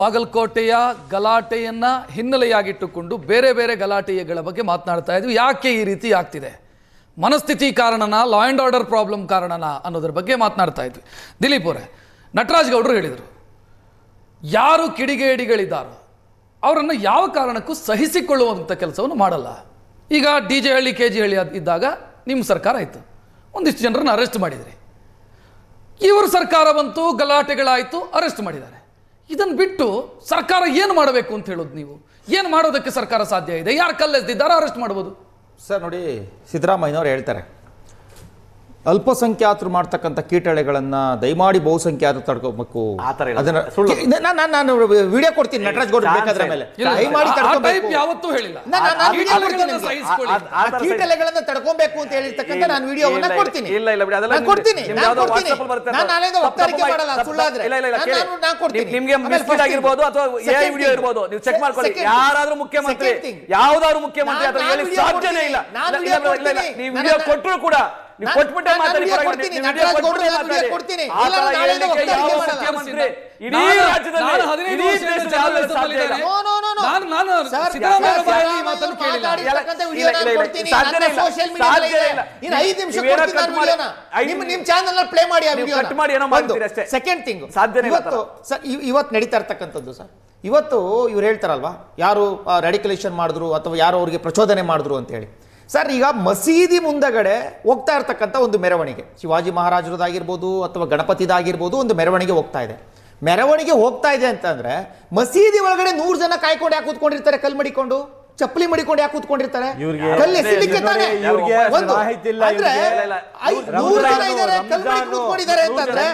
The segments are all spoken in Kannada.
ಬಾಗಲಕೋಟೆಯ ಗಲಾಟೆಯನ್ನ ಹಿನ್ನೆಲೆಯಾಗಿಟ್ಟುಕೊಂಡು ಬೇರೆ ಬೇರೆ ಗಲಾಟೆಗಳ ಬಗ್ಗೆ ಮಾತನಾಡ್ತಾ ಇದ್ವಿ. ಯಾಕೆ ಈ ರೀತಿ ಆಗ್ತಿದೆ, ಮನಸ್ಥಿತಿ ಕಾರಣನ, ಲಾ ಆ್ಯಂಡ್ ಆರ್ಡರ್ ಪ್ರಾಬ್ಲಮ್ ಕಾರಣನ ಅನ್ನೋದ್ರ ಬಗ್ಗೆ ಮಾತನಾಡ್ತಾ ಇದ್ವಿ. ದಿಲೀಪ್ ಅವರೇ, ನಟರಾಜ್ ಗೌಡರು ಹೇಳಿದರು, ಯಾರು ಕಿಡಿಗೇಡಿಗಳಿದ್ದಾರೋ ಅವರನ್ನು ಯಾವ ಕಾರಣಕ್ಕೂ ಸಹಿಸಿಕೊಳ್ಳುವಂಥ ಕೆಲಸವನ್ನು ಮಾಡಲ್ಲ. ಈಗ DJ ಹಳ್ಳಿ KG ಹಳ್ಳಿ ಇದ್ದಾಗ ನಿಮ್ಮ ಸರ್ಕಾರ ಆಯಿತು, ಒಂದಿಷ್ಟು ಜನರನ್ನು ಅರೆಸ್ಟ್ ಮಾಡಿದ್ರಿ. ಇವರು ಸರ್ಕಾರ ಬಂತು, ಗಲಾಟೆಗಳಾಯಿತು, ಅರೆಸ್ಟ್ ಮಾಡಿದ್ದಾರೆ. ಇದನ್ನು ಬಿಟ್ಟು ಸರ್ಕಾರ ಏನು ಮಾಡಬೇಕು ಅಂತ ಹೇಳೋದು? ನೀವು ಏನು ಮಾಡೋದಕ್ಕೆ ಸರ್ಕಾರ ಸಾಧ್ಯ ಇದೆ? ಯಾರು ಕಲ್ಲೆಸ್ದಿದ್ದಾರೋ ಅರೆಸ್ಟ್ ಮಾಡ್ಬೋದು ಸರ್. ನೋಡಿ, ಸಿದ್ದರಾಮಯ್ಯನವರು ಹೇಳ್ತಾರೆ, ಅಲ್ಪಸಂಖ್ಯಾತರು ಮಾಡ್ತಕ್ಕಂಥ ಕೀಟಳೆಗಳನ್ನ ದಯಮಾಡಿ ಬಹುಸಂಖ್ಯಾತರು ತಡ್ಕೋಬೇಕು. ನಾನು ವಿಡಿಯೋ ಕೊಡ್ತೀನಿ ನಟರಾಜ್ ಗೌಡ್ರು ಬೇಕಾದ್ರೆ ಮೇಲೆ. ದಯಮಾಡಿ ಯಾವತ್ತೂ ಹೇಳಿಲ್ಲ ಕೀಟಳೆಗಳನ್ನ ತಡ್ಕೊಬೇಕು ಅಂತ ಹೇಳಿರ್ತಕ್ಕಂಥ ನಾನು ವಿಡಿಯೋವನ್ನ ಕೊಡ್ತೀನಿ. ನಿಮ್ಗೆ ಮಿಸ್ಲೀಡ್ ಆಗಿರ್ಬೋದು ಅಥವಾ ಎಐ ವಿಡಿಯೋ ಇರ್ಬೋದು, ನೀವು ಚೆಕ್ ಮಾಡ್ಕೊಳ್ಳಿ. ಯಾರಾದ್ರೂ ಮುಖ್ಯಮಂತ್ರಿ, ಯಾವ್ದಾದ್ರು ಮುಖ್ಯಮಂತ್ರಿ ಅಥವಾ ಹೇಳಿ ಸಾಧ್ಯನೇ ಇಲ್ಲ. ನೀವು ವಿಡಿಯೋ ಕೊಟ್ಟರು ಕೂಡ ನೀವು ಕೊಟ್ಬಿಟ್ಟೆ ಮಾತಾಡಿ. ಇಡೀ ರಾಜ್ಯದಲ್ಲಿ ಇವತ್ತು ನಡೀತಾ ಇರ್ತಕ್ಕಂಥದ್ದು ಸರ್, ಇವತ್ತು ಇವ್ರು ಹೇಳ್ತಾರಲ್ವಾ, ಯಾರು ರ್ಯಾಡಿಕಲೇಷನ್ ಮಾಡಿದ್ರು ಅಥವಾ ಯಾರು ಅವ್ರಿಗೆ ಪ್ರಚೋದನೆ ಮಾಡಿದ್ರು ಅಂತ ಹೇಳಿ. ಸರ್, ಈಗ ಮಸೀದಿ ಮುಂದಗಡೆ ಹೋಗ್ತಾ ಇರ್ತಕ್ಕಂಥ ಒಂದು ಮೆರವಣಿಗೆ, ಶಿವಾಜಿ ಮಹಾರಾಜರದಾಗಿರ್ಬೋದು ಅಥವಾ ಗಣಪತಿದಾಗಿರ್ಬೋದು, ಒಂದು ಮೆರವಣಿಗೆ ಹೋಗ್ತಾ ಇದೆ. ಮೆರವಣಿಗೆ ಹೋಗ್ತಾ ಇದೆ ಅಂತಂದ್ರೆ ಮಸೀದಿ ಒಳಗಡೆ 100 ಜನ ಕಾಯ್ಕೊಂಡು ಯಾಕೆ ಕೂತ್ಕೊಂಡಿರ್ತಾರೆ? ಕಲ್ ಮಡಿಕೊಂಡು, ಚಪ್ಪಲಿ ಮಡಿಕೊಂಡು ಯಾಕೆ ಕೂತ್ಕೊಂಡಿರ್ತಾರೆ? ಕಲ್ಲು ಎಸಿಲಿಕ್ಕೆ ತಾನೆ. ಒಂದು ಅಂದ್ರೆ 100 ಜನ ಇದ್ದಾರೆ, ಕಲ್ ಮಡಿ ಕೂತ್ಕೊಂಡಿದ್ದಾರೆ ಅಂತಂದ್ರೆ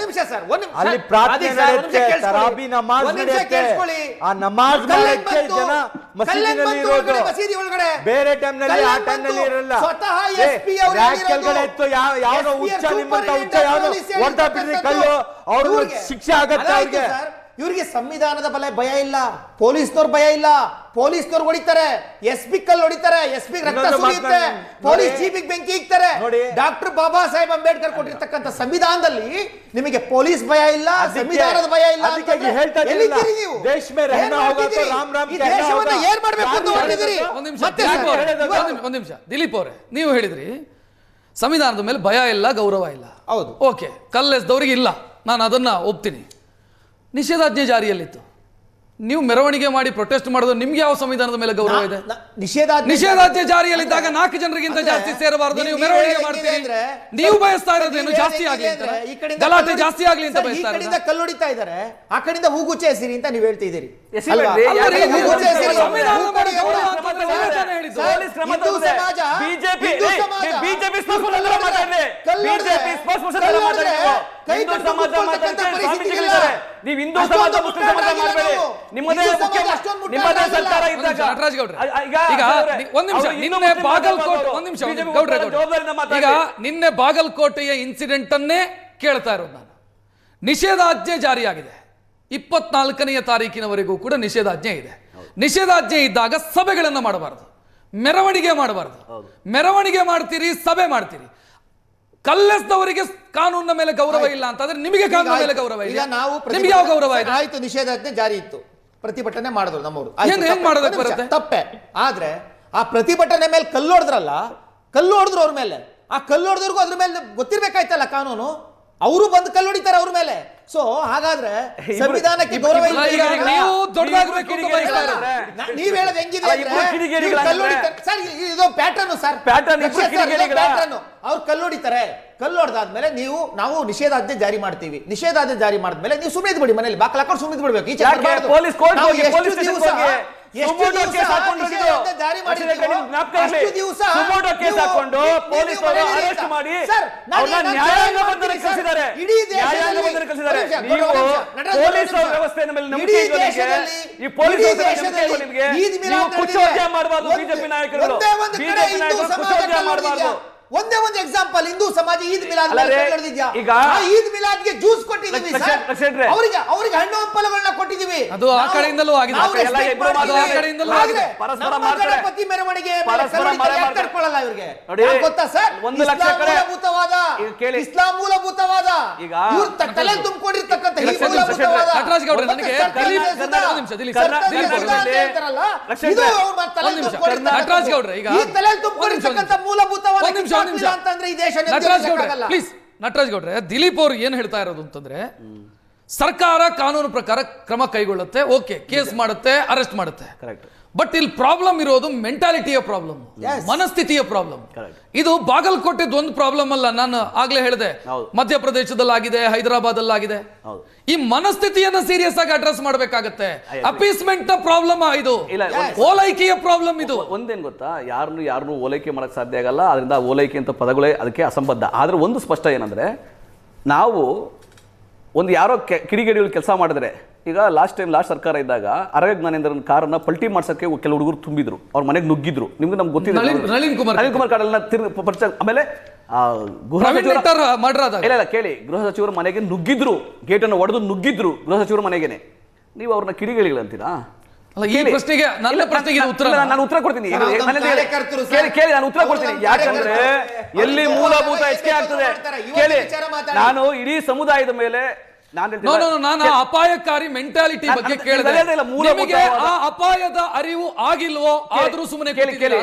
ನಿಮಿಷ ಸರ್, ಅಲ್ಲಿ ಪ್ರಾರ್ಥನೆ ನಡೆಯುತ್ತೆ, ತರಾಬಿ ನಮಾಜ್ ನಡೆಯುತ್ತೆ. ಆ ನಮಾಜ್ ಮಾಡಕ್ಕೆ ಜನ ಮಸೀದಿನಲ್ಲಿ ಇರೋದು, ಮಸೀದಿ ಒಳಗಡೆ ಬೇರೆ ಟೈಮ್ ನಲ್ಲಿ ಆ ಟೈಮ್ ನಲ್ಲಿ ಇರಲ್ಲ. ಸ್ವತಃ ಎಸ್ಪಿ ಅವರು ಕೆಳಗಡೆ ಇತ್ತು, ಯಾವ್ದೋ ಹುಚ್ಚ, ನಿಮ್ಮಂತ ಹುಚ್ಚ ಯಾವ್ದೋ ಹೊಡ್ತಾ ಬಿಡ್ರಿ ಕಲ್ಲು, ಅವ್ರಿಗೆ ಶಿಕ್ಷೆ ಆಗತ್ತೆ. ಅವ್ರಿಗೆ ಇವ್ರಿಗೆ ಸಂವಿಧಾನದ ಭಯ ಇಲ್ಲ, ಪೊಲೀಸ್ನವ್ರ ಭಯ ಇಲ್ಲ. ಪೊಲೀಸ್ನವ್ರು ಹೊಡಿತಾರೆ, SP ಕಲ್ಲು ಹೊಡಿತಾರೆ, SP ರಕ್ತ ಸುರಿಯುತ್ತೆ, ಪೊಲೀಸ್ ಜೀಪಿಗೆ ಬೆಂಕಿ ಇಕ್ತಾರೆ. ಡಾಕ್ಟರ್ ಬಾಬಾ ಸಾಹೇಬ್ ಅಂಬೇಡ್ಕರ್ ಕೊಟ್ಟಿರ್ತಕ್ಕಂಥ ಸಂವಿಧಾನದಲ್ಲಿ ನಿಮಗೆ ಪೊಲೀಸ್ ಭಯ ಇಲ್ಲ, ಸಂವಿಧಾನದ ಭಯ ಇಲ್ಲ. ಎಲ್ಲಿದ್ದೀರಿ ನೀವು? ದೇಶ ಮೇ ರಹನಾ ಹೋಗಾ ತೋ ರಾಮ್ ರಾಮ್ ಈ ದೇಶವನ್ನ ಏನ್ ಮಾಡಬೇಕು ಅಂತ ಹೊರಟಿದ್ದೀರಿ? ಒಂದ್ ನಿಮಿಷ ದಿಲೀಪ್ ಅವರೇ, ನೀವು ಹೇಳಿದ್ರಿ ಸಂವಿಧಾನದ ಮೇಲೆ ಭಯ ಇಲ್ಲ, ಗೌರವ ಇಲ್ಲ. ಹೌದು, ಓಕೆ, ಕಲ್ಲೆಸ್ದವ್ರಿಗೆ ಇಲ್ಲ, ನಾನು ಅದನ್ನ ಒಪ್ತೀನಿ. ನಿಷೇಧಾಜ್ಞೆ ಜಾರಿಯಲ್ಲಿತ್ತು, ನೀವು ಮೆರವಣಿಗೆ ಮಾಡಿ ಪ್ರೊಟೆಸ್ಟ್ ಮಾಡೋದು, ನಿಮ್ಗೆ ಯಾವ ಸಂವಿಧಾನದ ಮೇಲೆ ಗೌರವ ಇದೆ? ನಿಷೇಧಾಜ್ಞೆ ಜಾರಿಯಲ್ಲಿದ್ದಾಗ 4 ಜನರಿಗಿಂತ ಜಾಸ್ತಿ ಸೇರಬಾರದು, ನೀವು ಮೆರವಣಿಗೆ ಮಾಡ್ತೀರಿ. ನೀವು ಬಯಸ್ತಾ ಇರೋದೇನು? ಜಾಸ್ತಿ ಆಗ್ಲಿ ಅಂತ, ಗಲಾಟೆ ಜಾಸ್ತಿ ಆಗ್ಲಿ ಅಂತ ಬಯಸ್ತಾ ಇರೋದು. ಕಲ್ಲು ಹೊಡಿತಾ ಇದ್ದಾರೆ, ಆ ಕಡೆಯಿಂದ ಹೂಗುಚ್ಚೆ ಎಸಿರಿ ಅಂತ ನೀವು ಹೇಳ್ತಿದ್ದೀರಿ. ನೀವು ಹಿಂದೂ ಸಮಾಜ, ಮುಸ್ಲಿಂ ಸಮಾಜ ಮಾಡಬೇಡಿ. ನಿಮ್ಮದೇ ನಿಮ್ಮದೇ ಸರ್ಕಾರ ಇದ್ದಾಗ ನಟರಾಜ್ ಗೌಡ್ರೆ, ಈಗ ಒಂದ್ ನಿಮಿಷ, ನಿನ್ನೆ ಬಾಗಲಕೋಟೆ, ಒಂದ್ ನಿಮಿಷ ಗೌಡ್ರೆ, ಈಗ ನಿನ್ನೆ ಬಾಗಲಕೋಟೆಯ ಇನ್ಸಿಡೆಂಟ್ ಅನ್ನೇ ಕೇಳ್ತಾ ಇರೋದು ನಾನು. ನಿಷೇಧಾಜ್ಞೆ ಜಾರಿಯಾಗಿದೆ, 24ನೇ ತಾರೀಕಿನವರೆಗೂ ಕೂಡ ನಿಷೇಧಾಜ್ಞೆ ಇದೆ. ನಿಷೇಧಾಜ್ಞೆ ಇದ್ದಾಗ ಸಭೆಗಳನ್ನ ಮಾಡಬಾರದು, ಮೆರವಣಿಗೆ ಮಾಡಬಾರದು. ಮೆರವಣಿಗೆ ಮಾಡ್ತೀರಿ, ಸಭೆ ಮಾಡ್ತೀರಿ. ಕಲ್ಲೆಸ್ದವರಿಗೆ ಕಾನೂನಿನ ಮೇಲೆ ಗೌರವ ಇಲ್ಲ ಅಂತಂದ್ರೆ ನಿಮಗೆ ಕಾನೂನಿನ ಮೇಲೆ ಗೌರವ ಇಲ್ಲ, ನಿಮಗೆ ಯಾವ ಗೌರವ ಇದೆ? ಆಯ್ತು, ನಿಷೇಧಾಜ್ಞೆ ಜಾರಿ ಇತ್ತು, ಪ್ರತಿಭಟನೆ ಮಾಡಿದ್ರು ನಮ್ಮವರು, ಏನ್ ಮಾಡೋದಕ್ಕೆ ಬರುತ್ತೆ? ತಪ್ಪೆ. ಆದ್ರೆ ಆ ಪ್ರತಿಭಟನೆ ಮೇಲೆ ಕಲ್ಲು ಹೊಡೆದ್ರಲ್ಲ, ಕಲ್ಲು ಹೊಡೆದ್ರು ಅವ್ರ ಮೇಲೆ. ಆ ಕಲ್ಲು ಹೊಡೆದ್ರಿಗೂ ಅದ್ರ ಮೇಲೆ ಗೊತ್ತಿರ್ಬೇಕಾಯ್ತಲ್ಲ ಕಾನೂನು. ಅವರು ಬಂದು ಕಲ್ಲು ಹೊಡಿತಾರೆ ಅವ್ರ ಮೇಲೆ. ಸೊ ಹಾಗಾದ್ರೆ ಸಂವಿಧಾನಕ್ಕೆ ಗೌರವ ಇಲ್ಲ. ನೀವು ದೊಡ್ಡದಾಗಬೇಕು ಅಂತ ಬಯಸ್ತಾ ಇರೋದು. ನೀವ್ ಹೇಳೋದು ಹೆಂಗಿದೆ ಸರ್, ಇದು ಪ್ಯಾಟರ್ನ್ ಸರ್, ಪ್ಯಾಟರ್ನ್. ಅವ್ರು ಕಲ್ಲು ಹೊಡಿತಾರೆ, ಕಲ್ಲು ಹೊಡೆದಾದ್ಮೇಲೆ ನಾವು ನಿಷೇಧಾಜ್ಞೆ ಜಾರಿ ಮಾಡ್ತೀವಿ. ನಿಷೇಧಾಜ್ಞೆ ಜಾರಿ ಮಾಡಿದ್ಮೇಲೆ ನೀವು ಸುಮ್ಮನೆ ಬಿಡಿ, ಮನೇಲಿ ಬಾಕಲ್ ಹಾಕೊಂಡು ಸುಮ್ಮನೆ ಬಿಡ್ಬೇಕು. ಈ ಜಾರಿ ಒಂದೇ ಒಂದು ಎಕ್ಸಾಂಪಲ್, ಹಿಂದೂ ಸಮಾಜ ಈದ್ ಮಿಲಾದ್ ನಡೆದಿದ್ಯಾ? ಈದ್ ಮಿಲಾದ್ಗೆ ಜ್ಯೂಸ್ ಕೊಟ್ಟಿದ್ದೀವಿ ಅವರಿಗೆ ಹಣ್ಣು ಹಂಪಲುಗಳನ್ನ ಕೊಟ್ಟಿದ್ದೀವಿ. ಅದು ಆ ಕಡೆಯಿಂದಲೂ ಆಗಿದೆ. ಗಣಪತಿ ಮೆರವಣಿಗೆ ತಡ್ಕೊಳ್ಳಲ್ಲ ಇವರಿಗೆ, ಗೊತ್ತಾ ಸರ್? 1 ಲಕ್ಷ ಕಡೆ ಇಸ್ಲಾಂ ಮೂಲಭೂತವಾದ ಇವ್ರು ತಲೆ ತುಂಬಿಕೊಂಡಿರ್ತಕ್ಕಂಥ ನಟರಾಜ್ ಗೌಡ್ರೆ, ನನಗೆ ನಟರಾಜ್ ಗೌಡ್ರೆ ಈಗ ಪ್ಲೀಸ್ ನಟರಾಜ್ ಗೌಡ್ರೆ, ದಿಲೀಪ್ ಅವರು ಏನ್ ಹೇಳ್ತಾ ಇರೋದು ಅಂತಂದ್ರೆ, ಸರ್ಕಾರ ಕಾನೂನು ಪ್ರಕಾರ ಕ್ರಮ ಕೈಗೊಳ್ಳುತ್ತೆ, ಓಕೆ, ಕೇಸ್ ಮಾಡುತ್ತೆ, ಅರೆಸ್ಟ್ ಮಾಡುತ್ತೆ. ಬಟ್ ಇಲ್ಲಿ ಪ್ರಾಬ್ಲಮ್ ಇರೋದು ಮೆಂಟಾಲಿಟಿಯ ಪ್ರಾಬ್ಲಮ್, ಮನಸ್ಥಿತಿಯ ಪ್ರಾಬ್ಲಮ್. ಇದು ಬಾಗಲಕೋಟೆದು ಒಂದು ಪ್ರಾಬ್ಲಮ್ ಅಲ್ಲ, ನಾನು ಆಗ್ಲೇ ಹೇಳಿದೆ, ಮಧ್ಯಪ್ರದೇಶದಲ್ಲಾಗಿದೆ, ಹೈದರಾಬಾದ್ ಆಗಿದೆ. ಈ ಮನಸ್ಥಿತಿಯನ್ನ ಸೀರಿಯಸ್ ಆಗಿ ಅಡ್ರೆಸ್ ಮಾಡಬೇಕಾಗತ್ತೆ. ಅಪೀಸ್ಮೆಂಟ್ ನ ಪ್ರಾಬ್ಲಮ್ ಇದು, ಓಲೈಕೆಯ ಪ್ರಾಬ್ಲಮ್ ಇದು. ಒಂದೇನ್ ಗೊತ್ತಾ, ಯಾರನ್ನು ಓಲೈಕೆ ಮಾಡಕ್ ಸಾಧ್ಯ ಆಗಲ್ಲ, ಅದರಿಂದ ಓಲೈಕೆ ಅಂತ ಪದಗಳೇ ಅದಕ್ಕೆ ಅಸಂಬದ್ಧ. ಆದ್ರೆ ಒಂದು ಸ್ಪಷ್ಟ ಏನಂದ್ರೆ, ನಾವು ಒಂದು ಯಾರೋ ಕಿಡಿಗೇಡಿಗಳು ಕೆಲಸ ಮಾಡಿದ್ರೆ, ಈಗ ಲಾಸ್ಟ್ ಸರ್ಕಾರ ಇದ್ದಾಗ ಅರಗ ಜ್ಞಾನೇಂದ್ರನ್ ಕಾರನ್ನ ಪಲ್ಟಿ ಮಾಡ್ಸಕ್ಕೆ ಕೆಲವು ಹುಡುಗರು ತುಂಬಿದ್ರು, ಅವ್ರ ಮನೆಗೆ ನುಗ್ಗಿದ್ರು. ನಮ್ಗೆ ಗೊತ್ತಿದೆ, ನಳಿನ್ ಕುಮಾರ್ ಕಾಡಲ್ನ ಆಮೇಲೆ ಇಲ್ಲ ಕೇಳಿ, ಗೃಹ ಸಚಿವರ ಮನೆಗೆ ನುಗ್ಗಿದ್ರು, ಗೇಟ್ ಅನ್ನು ಒಡೆದು ನುಗ್ಗಿದ್ರು ಗೃಹ ಸಚಿವರ ಮನೆಗೇನೆ. ನೀವು ಅವ್ರನ್ನ ಕಿಡಿಗೇಡಿಗಳಂತೀರಾ? ನಾನು ಉತ್ತರ ಕೊಡ್ತೀನಿ, ಕೇಳಿ, ನಾನು ಉತ್ತರ ಕೊಡ್ತೀನಿ. ಯಾಕಂದ್ರೆ ಎಲ್ಲಿ ಮೂಲಭೂತ ಹೆಚ್ಚಿಗೆ ಆಗ್ತದೆ ಕೇಳಿ, ನಾನು ಇಡೀ ಸಮುದಾಯದ ಮೇಲೆ ನಾನು ಅಪಾಯಕಾರಿ ಮೆಂಟಾಲಿಟಿ ಬಗ್ಗೆ ಕೇಳಿದೆ. ಆ ಅಪಾಯದ ಅರಿವು ಆಗಿಲ್ವೋ? ಆದ್ರೂ ಸುಮ್ಮನೆ ಕೇಳಿ,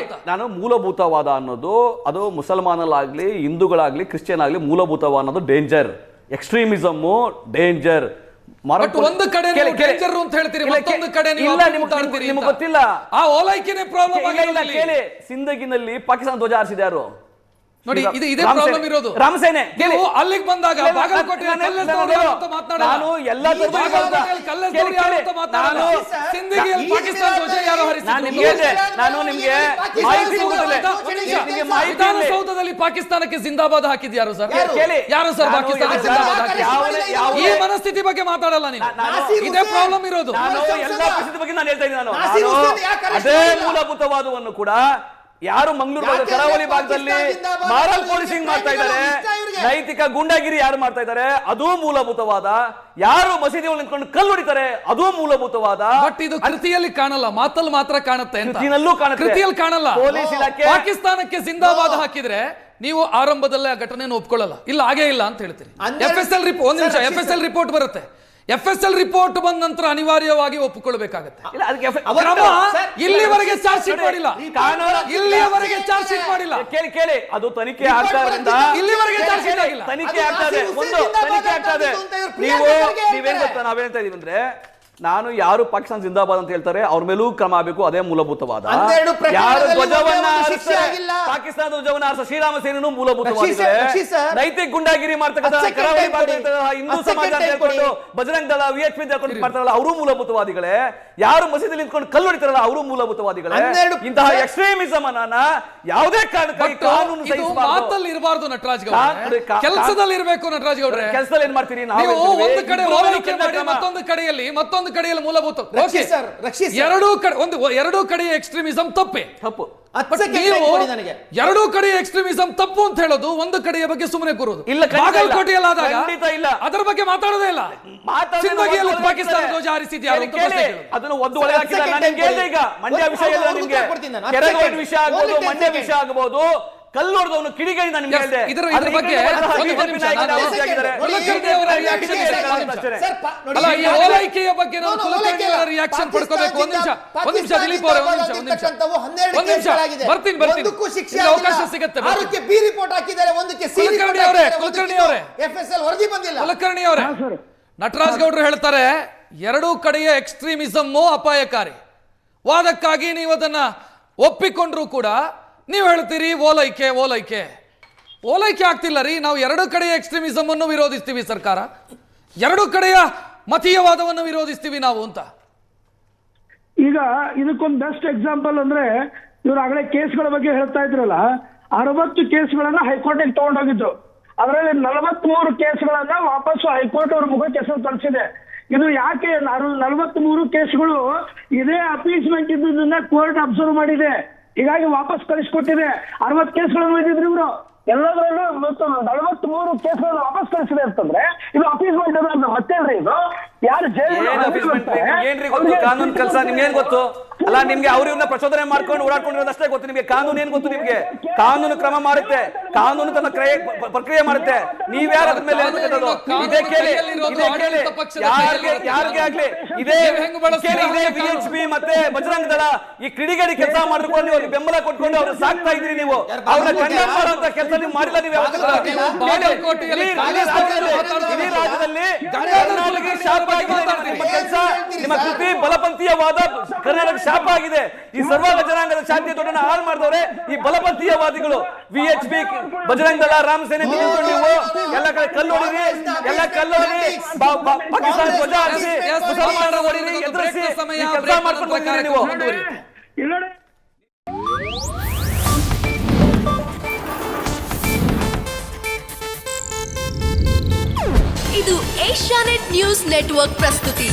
ನಾನು ಮೂಲಭೂತವಾದ ಅನ್ನೋದು ಅದು ಮುಸಲ್ಮಾನಲ್ಲಾಗ್ಲಿ, ಹಿಂದೂಗಳಾಗ್ಲಿ, ಕ್ರಿಶ್ಚಿಯನ್ ಆಗ್ಲಿ, ಮೂಲಭೂತವಾದ ಅನ್ನೋದು ಡೇಂಜರ್, ಎಕ್ಸ್ಟ್ರೀಮಿಸಮ್ ಡೇಂಜರ್. ಒಂದು ಕಡೆ ಡೇಂಜರ್ ಅಂತ ಹೇಳ್ತೀರಿ, ಮತ್ತೊಂದು ಕಡೆ ನಿಮಗೆ ಗೊತ್ತಿಲ್ಲ. ಆ ಓಲೈಕೆನೇ ಪ್ರಾಬ್ಲಮ್ ಆಗಿಲ್ಲ. ಕೇಳಿ, ಸಿಂದಗಿನಲ್ಲಿ ಪಾಕಿಸ್ತಾನ ಧ್ವಜ ಹಾರಿಸಿದಾರು ನೋಡಿ, ಇದೇ ಪ್ರಾಬ್ಲಮ್ ಇರೋದು. ರಾಮಸೇನೆ ಅಲ್ಲಿಗೆ ಬಂದಾಗ ಬಾಗಲಕೋಟೆ ವಿಧಾನಸೌಧದಲ್ಲಿ ಪಾಕಿಸ್ತಾನಕ್ಕೆ ಜಿಂದಾಬಾದ್ ಹಾಕಿದ್ಯಾರು ಸರ್? ಯಾರು ಸರ್ ಪಾಕಿಸ್ತಾನಕ್ಕೆ ಜಿಂದಾಬಾದ್ ಹಾಕಿ? ಈ ಮನಸ್ಥಿತಿ ಬಗ್ಗೆ ಮಾತಾಡಲ್ಲ ನೀವು, ಇದೇ ಪ್ರಾಬ್ಲಮ್ ಇರೋದು. ಎಲ್ಲ ಪರಿಸ್ಥಿತಿ ಬಗ್ಗೆ ನಾನು ಹೇಳ್ತಾ ಇದ್ದೀನಿ. ಅದೇ ಮೂಲಭೂತವಾದವನ್ನು ಕೂಡ ಯಾರು ಮಂಗಳೂರು ಕರಾವಳಿ ಭಾಗದಲ್ಲಿ ಮಾರಲ್ ಪೋಲಿಸಿಂಗ್ ಮಾಡ್ತಾ ಇದ್ದಾರೆ, ನೈತಿಕ ಗೂಂಡಾಗಿರಿ ಯಾರು ಮಾಡ್ತಾ ಇದ್ದಾರೆ, ಅದೂ ಮೂಲಭೂತವಾದ. ಯಾರು ಮಸೀದಿ ನಿಂತ್ಕೊಂಡು ಕಲ್ಲು ಹೊಡಿತಾರೆ, ಅದೂ ಮೂಲಭೂತವಾದ. ಬಟ್ ಇದು ಕೃತಿಯಲ್ಲಿ ಕಾಣಲ್ಲ, ಮಾತಲ್ಲಿ ಮಾತ್ರ ಕಾಣುತ್ತೆ. ಕೃತಿಯಲ್ಲಿ ಕಾಣಲ್ಲ. ಪೊಲೀಸ್ ಇಲಾಖೆ ಪಾಕಿಸ್ತಾನಕ್ಕೆ ಜಿಂದಾಬಾದ್ ಹಾಕಿದ್ರೆ ನೀವು ಆರಂಭದಲ್ಲೇ ಆ ಘಟನೆಯನ್ನು ಒಪ್ಕೊಳ್ಳಲ್ಲ, ಇಲ್ಲ ಹಾಗೇ ಇಲ್ಲ ಅಂತ ಹೇಳ್ತೀರಿ. FSL ರಿಪೋರ್ಟ್, ಒಂದು ನಿಮಿಷ, FSL ರಿಪೋರ್ಟ್ ಬರುತ್ತೆ. FSL ರಿಪೋರ್ಟ್ ಬಂದ ನಂತರ ಅನಿವಾರ್ಯವಾಗಿ ಒಪ್ಪಿಕೊಳ್ಳಬೇಕಾಗುತ್ತೆ. ಇಲ್ಲಿವರೆಗೆ ಚಾರ್ಜ್ ಶೀಟ್ ಮಾಡಿಲ್ಲ, ಇಲ್ಲಿಯವರೆಗೆ ಚಾರ್ಜ್ ಶೀಟ್ ಮಾಡಿಲ್ಲ. ಕೇಳಿ, ಅದು ತನಿಖೆ ಆಗ್ತಾ ಇರೋದ್ರಿಂದ ಇಲ್ಲಿವರೆಗೆ ಚಾರ್ಜ್ ಶೀಟ್ ಆಗಿಲ್ಲ. ತನಿಖೆ ಆಗ್ತಾ ಇದೆ, ತನಿಖೆ ಆಗ್ತಾ ಇದೆ. ನೀವೇನ್ ಗೊತ್ತಾ, ನಾವೇಳ್ತಾ ಇದೀವಿ ಅಂದ್ರೆ, ನಾನು ಯಾರು ಪಾಕಿಸ್ತಾನ ಜಿಂದಾಬಾದ್ ಅಂತ ಹೇಳ್ತಾರೆ ಅವ್ರ ಮೇಲೂ ಕ್ರಮ ಆಗಬೇಕು, ಅದೇ ಮೂಲಭೂತವಾದ. ಯಾರು ಧ್ವಜವನ್ನ ಪಾಕಿಸ್ತಾನ ಧ್ವಜವನ್ನ ಆರಿಸ ಶ್ರೀರಾಮ ಸೇನೆನೂ ಮೂಲಭೂತವಾದಿಗಳೇ. ನೈತಿಕ ಗುಂಡಾಗಿರಿ ಮಾಡ್ತಕ್ಕಂಥ ಕರಾವಳಿ ಭಾಗದ ಹಿಂದೂ ಸಮಾಜ ಅಂತ ಹೇಳ್ಕೊಂಡು ಬಜರಂಗ್ ದಳ, VHP ಅಂತ ಹೇಳ್ಕೊಂಡು ಮಾಡ್ತಾರಲ್ಲ ಅವರು ಮೂಲಭೂತವಾದಿಗಳೇ. ಯಾರು ಮಸೀದಿಯಲ್ಲಿ ನಿಂತ್ಕೊಂಡು ಕಲ್ಲು ಹೊಡಿತಾರಲ್ಲ ಅವರು ಮೂಲಭೂತವಾದಿಗಳೇ. ಇಂತಹ ಎಕ್ಸ್ಟ್ರೀಮಿಸಮ್ ಅನ್ನ ಯಾವುದೇ ಕಾರಣಕ್ಕೆ ಕಾನೂನು ಮಾತಲ್ಲಿ ಇರಬಾರ್ದು ನಟರಾಜ್ ಗೌಡ್ರೆ, ಕೆಲಸದಲ್ಲಿ ಇರಬೇಕು. ನಟರಾಜ್ ಗೌಡ್ರೆ, ಕೆಲಸದಲ್ಲಿ ಏನ್ ಮಾಡ್ತೀರಿ? ನಾವು ಒಂದು ಕಡೆ ಓಲೈಕೆ ಮಾಡಿ ಮತ್ತೊಂದು ಕಡೆಯಲ್ಲಿ ಮೂಲಭೂತ, ಎರಡೂ ಕಡೆಯ ಎಕ್ಸ್ಟ್ರೀಮಿಸಂ ತಪ್ಪು. ಎರಡೂ ಕಡೆಯ ಎಕ್ಸ್ಟ್ರೀಮಿಸಂ ತಪ್ಪು ಅಂತ ಹೇಳೋದು, ಒಂದು ಕಡೆಯ ಬಗ್ಗೆ ಸುಮ್ಮನೆ ಕೂರೋದು. ಬಾಗಲಕೋಟೆಯಲ್ಲಾದಾಗ ಅದರ ಬಗ್ಗೆ ಮಾತಾಡೋದೇ ಇಲ್ಲ. ಪಾಕಿಸ್ತಾನ ಧ್ವಜ ಹಾರಿಸಿದ್ಯಾರು ಅದನ್ನು ಒಂದು ಒಳಗೆ ಹಾಕಿದ್ದಾರೆ. ಈಗ ಮಂಡ್ಯ ವಿಷಯ ಇಲ್ಲ, ನಿಮ್ಗೆ ಕೆರೆಗೋಡ್ ವಿಷಯ ಆಗ್ಬೋದು, ಮಂಡ್ಯ ವಿಷಯ ಆಗಬಹುದು, ಕಲ್ಲೊಡೆದವನು ಕಿಡಿಗೇಡಿ ನಾನು ನಿಮಗೆ ಹೇಳಿದೆ. ಇದರ ಬಗ್ಗೆ ಓಲೈಕೆಯ ಬಗ್ಗೆ ನಾವು ಕುಲಕರ್ಣಿಯವರ ರಿಯಾಕ್ಷನ್ ಪಡ್ಕೋಬೇಕು. ಒಂದು ನಿಮಿಷ ದಿಲೀಪ್ ಅವರೇ, ಒಂದು ನಿಮಿಷ ಬರ್ತೀನಿ, ಅವಕಾಶ ಸಿಗುತ್ತೆ. ಕುಲಕರ್ಣಿ ಅವರೇ, ನಟರಾಜ್ ಗೌಡ್ರು ಹೇಳ್ತಾರೆ ಎರಡೂ ಕಡೆಯ ಎಕ್ಸ್ಟ್ರೀಮಿಸಮ್ಮು ಅಪಾಯಕಾರಿ. ವಾದಕ್ಕಾಗಿ ನೀವು ಅದನ್ನ ಒಪ್ಪಿಕೊಂಡ್ರು ಕೂಡ ನೀವು ಹೇಳ್ತೀರಿ ಓಲೈಕೆ ಆಗ್ತಿಲ್ಲ ರೀ. ನಾವು ಎರಡು ಕಡೆಯ ಎಕ್ಸ್ಟ್ರೀಮಿಸಮ್ ಅನ್ನು ವಿರೋಧಿಸ್ತೀವಿ, ಸರ್ಕಾರ ಎರಡು ಕಡೆಯ ಮತೀಯವಾದವನ್ನು ವಿರೋಧಿಸ್ತೀವಿ ನಾವು ಅಂತ. ಈಗ ಇದಕ್ಕೊಂದು ಬೆಸ್ಟ್ ಎಕ್ಸಾಂಪಲ್ ಅಂದ್ರೆ, ಇವ್ರು ಆಗಲೇ ಕೇಸ್ಗಳ ಬಗ್ಗೆ ಹೇಳ್ತಾ ಇದ್ರಲ್ಲ, 60 ಕೇಸ್ಗಳನ್ನ ಹೈಕೋರ್ಟಿಗೆ ತಗೊಂಡೋಗಿದ್ರು. ಅದರಲ್ಲಿ 43 ಕೇಸ್ಗಳನ್ನ ವಾಪಸ್ಸು ಹೈಕೋರ್ಟ್ ಅವ್ರ ಮುಖಕ್ಕೆ ಹೆಸರು ತರಿಸಿದೆ. ಇದು ಯಾಕೆ 43 ಕೇಸ್ಗಳು ಇದೇ ಅಪೀಸ್ಮೆಂಟ್ ಇದ್ದುದನ್ನ ಕೋರ್ಟ್ ಅಬ್ಸರ್ವ್ ಮಾಡಿದೆ, ಹೀಗಾಗಿ ವಾಪಸ್ ಕಳಿಸ್ಕೊಟ್ಟಿದೆ. 60 ಕೇಸ್ಗಳನ್ನು ಒಯ್ದಿದ್ರು ಇವರು. ಎಲ್ಲದರಲ್ಲೂ ಇವತ್ತು 43 ಕೇಸ್ಗಳನ್ನ ವಾಪಸ್ ಕಳಿಸಿದೆ ಅಂತಂದ್ರೆ ಇದು ಅಪೀಸ್ಮೆಂಟ್ ಅನ್ನೋದು ಮತ್ತೇನ್ರಿ ಇದು? ಯಾರು ಏನ್ ಅಪೀಸ್ಮೆಂಟ್ ಏನ್ರಿ ಗೊತ್ತು? ಕಾನೂನು ಕೆಲಸ ನಿಮ್ಗೆ ಏನ್ ಗೊತ್ತು? ಅಲ್ಲ ನಿಮ್ಗೆ ಅವ್ರನ್ನ ಪ್ರಚೋದನೆ ಮಾಡ್ಕೊಂಡು ಓಡಾಡ್ಕೊಂಡಿರೋದಷ್ಟೇ ಗೊತ್ತು ನಿಮ್ಗೆ. ಕಾನೂನು ಏನ್ ಗೊತ್ತು ನಿಮ್ಗೆ? ಕಾನೂನು ಕ್ರಮ ಮಾಡುತ್ತೆ, ಕಾನೂನು ತನ್ನ ಪ್ರಕ್ರಿಯೆ ಮಾಡುತ್ತೆ. ನೀವ್ಯಾರು ಅದ್ರ ಮೇಲೆ ಇದೇ ಕೇಳಿ, ಯಾರಿಗೆ ಆಗ್ಲಿ ಇದೇ ಬಿಎಚ್ಪಿ ಮತ್ತೆ ಬಜರಂಗ ದಳ ಈ ಕಿಡಿಗೇಡಿ ಕೆಲಸ ಮಾಡಿಕೊಂಡು ಅವ್ರಿಗೆ ಬೆಂಬಲ ಕೊಟ್ಕೊಂಡು ಅವ್ರು ಸಾಕ್ತಾ ಇದ್ರಿ. ನೀವು ಅವ್ರನ್ನ ಕಂಡೆಮ್ ಮಾಡುವಂತ ಕೆಲಸ ನೀವು ಮಾಡಿಲ್ಲ. ನೀವು ರಾಜ್ಯದಲ್ಲಿ ಶಾಪ ಆಗಿದೆ ನಿಮ್ಮ ಕೆಲಸ, ನಿಮ್ಮ ಕೃತಿ ಬಲಪಂಥೀಯವಾದ ಕರ್ನಾಟಕ ಶಾಪ ಆಗಿದೆ. ಈ ಸರ್ವಾಂಗ ಜನಾಂಗದ ಶಾಂತಿ ದೊಡ್ಡನ್ನ ಹಾಳು ಮಾಡಿದವ್ರೆ ಈ ಬಲಪಂಥೀಯವಾದಿಗಳು. ವಿಎಚ್ಪಿ ಬಜರಂಗ ದಳ ರಾಮ ಸೇನೆ ನೀವು ಎಲ್ಲ ಕಡೆ ಕಲ್ಲೊಡಿರಿ, ಎಲ್ಲ ಕಲ್ಲೊಡಿರಿ, ಪಾಕಿಸ್ತಾನ ಧ್ವಜ ಹಾರಿಸಿ ಮುಸಲ್ಮಾನರ ಹೊಡಿರಿ, ಎದುರಿಸಿ ಕೆಲಸ ಮಾಡ್ಕೊಂಡು ಹೋಗ್ತೀರಿ ನೀವು. ಇದು ಏಷ್ಯಾನೆಟ್ ನ್ಯೂಸ್ ನೆಟ್ವರ್ಕ್ ಪ್ರಸ್ತುತಿ.